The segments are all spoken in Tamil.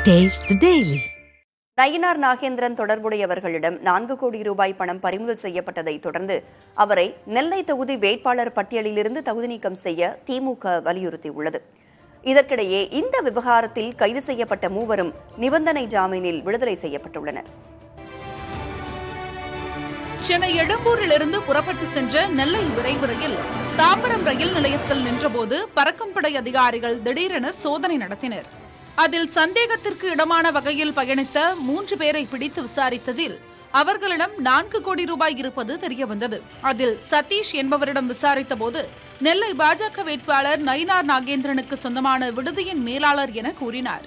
Taste the Daily. Nainar Nagendran தொடர்புடையவர்களிடம் 4 கோடி ரூபாய் பணம் பறிமுதல் செய்யப்பட்டதை தொடர்ந்து அவரை நெல்லை தொகுதி வேட்பாளர் பட்டியலிலிருந்து தகுதி நீக்கம் செய்ய திமுக வலியுறுத்தியுள்ளது. இதற்கிடையே இந்த விவகாரத்தில் கைது செய்யப்பட்ட மூவரும் நிபந்தனை ஜாமீனில் விடுதலை செய்யப்பட்டுள்ளனர். சென்னை எழும்பூரிலிருந்து புறப்பட்டு சென்ற நெல்லை விரைவு ரயில் தாம்பரம் ரயில் நிலையத்தில் நின்றபோது பறக்கும் படை அதிகாரிகள் திடீரென சோதனை நடத்தினர். அதில் சந்தேகத்திற்கு இடமான வகையில் பயணித்த 3 பேரை பிடித்து விசாரித்ததில் அவர்களிடம் 4 கோடி ரூபாய் இருப்பது தெரியவந்தது. அதில் சதீஷ் என்பவரிடம் விசாரித்த போது நெல்லை பாஜக வேட்பாளர் நயினார் நாகேந்திரனுக்கு சொந்தமான விடுதியின் மேலாளர் என கூறினார்.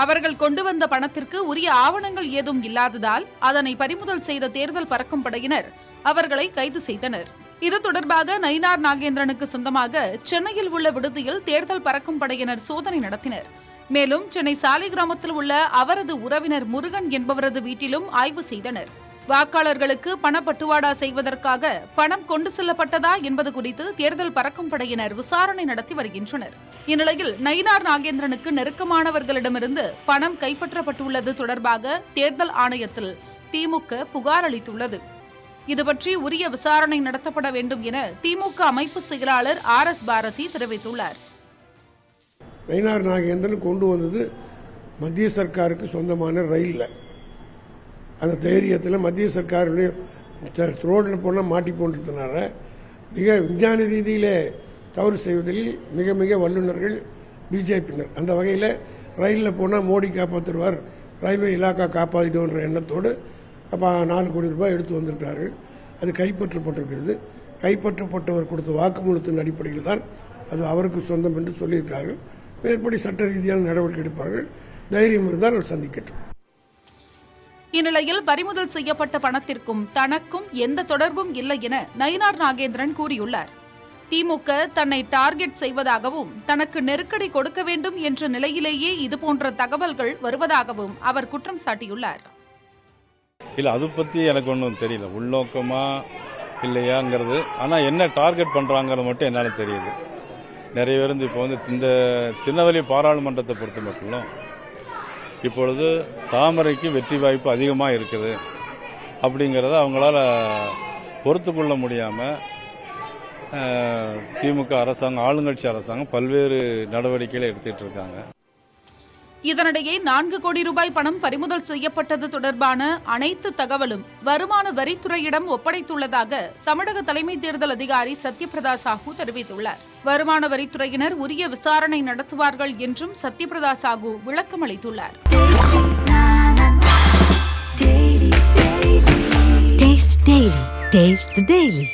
அவர்கள் கொண்டு வந்த பணத்திற்கு உரிய ஆவணங்கள் ஏதும் இல்லாததால் அதனை பறிமுதல் செய்த தேர்தல் பறக்கும் படையினர் அவர்களை கைது செய்தனர். இது தொடர்பாக நயினார் நாகேந்திரனுக்கு சொந்தமாக சென்னையில் உள்ள விடுதியில் தேர்தல் பறக்கும் படையினர் சோதனை நடத்தினர். மேலும் சென்னை சாலை கிராமத்தில் உள்ள அவரது உறவினர் முருகன் என்பவரது வீட்டிலும் ஆய்வு செய்தனர். வாக்காளர்களுக்கு பணப்பட்டுவாடா செய்வதற்காக பணம் கொண்டு செல்லப்பட்டதா என்பது குறித்து தேர்தல் பறக்கும் படையினர் விசாரணை நடத்தி வருகின்றனர். இந்நிலையில் நயினார் நாகேந்திரனுக்கு நெருக்கமானவர்களிடமிருந்து பணம் கைப்பற்றப்பட்டுள்ளது தொடர்பாக தேர்தல் ஆணையத்தில் திமுக புகார் அளித்துள்ளது. இதுபற்றி உரிய விசாரணை நடத்தப்பட வேண்டும் என திமுக அமைப்பு செயலாளர் RS பாரதி தெரிவித்துள்ளார். நயினார் நாகேந்திரன் கொண்டு வந்தது மத்திய சர்க்காருக்கு சொந்தமான ரயிலில் அந்த தைரியத்தில் மத்திய சர்க்காருடைய ரோடில் போனால் மாட்டி போன்றதுனால மிக விஞ்ஞான ரீதியிலே தவறு செய்வதில் மிக மிக வல்லுநர்கள் பிஜேபியினர். அந்த வகையில் ரயிலில் போனால் மோடி காப்பாற்றுவார், ரயில்வே இலாக்கா காப்பாற்றிடுவோன்ற எண்ணத்தோடு அப்போ 4 கோடி ரூபாய் எடுத்து வந்திருக்கிறார்கள். அது கைப்பற்றப்பட்டிருக்கிறது. கைப்பற்றப்பட்டவர் கொடுத்த வாக்குமூலத்தின் அடிப்படையில் தான் அது அவருக்கு சொந்தம் என்று சொல்லியிருக்கிறார்கள். மேற்படி சட்ட ரீதியான நடவடிக்கை எடுப்பார்கள். தைரியம் இருந்தால் அவர் சந்திக்கட்டும். இந்நிலையில் பறிமுதல் செய்யப்பட்ட பணத்திற்கும் தனக்கும் எந்த தொடர்பும் இல்லை என நயினார் நாகேந்திரன் கூறியுள்ளார். திமுக தன்னை டார்கெட் செய்வதாகவும் தனக்கு நெருக்கடி கொடுக்க வேண்டும் என்ற நிலையிலேயே இதுபோன்ற தகவல்கள் வருவதாகவும் அவர் குற்றம் சாட்டியுள்ளார். இல்லை, அது பற்றி எனக்கு ஒன்றும் தெரியல, உள்நோக்கமா இல்லையாங்கிறது. ஆனால் என்ன டார்கெட் பண்ணுறாங்கிறது மட்டும் என்னால் தெரியுது. நிறைய பேர் இப்போ இந்த திருநெல்வேலி பாராளுமன்றத்தை பொறுத்த மட்டும் இப்பொழுது தாமரைக்கு வெற்றி வாய்ப்பு அதிகமாக இருக்குது அப்படிங்கிறத அவங்களால பொறுத்து கொள்ள முடியாமல் திமுக அரசாங்கம், ஆளுங்கட்சி அரசாங்கம் பல்வேறு நடவடிக்கைகளை எடுத்துட்டு இருக்காங்க. இதனிடையே 4 கோடி ரூபாய் பணம் பறிமுதல் செய்யப்பட்டது தொடர்பான அனைத்து தகவலும் வருமான வரித்துறையிடம் ஒப்படைத்துள்ளதாக தமிழக தலைமை தேர்தல் அதிகாரி சத்யபிரதா சாஹூ தெரிவித்துள்ளார். வருமான வரித்துறையினர் உரிய விசாரணை நடத்துவார்கள் என்றும் சத்யபிரதா சாஹூ விளக்கம் அளித்துள்ளார். Taste the Daily.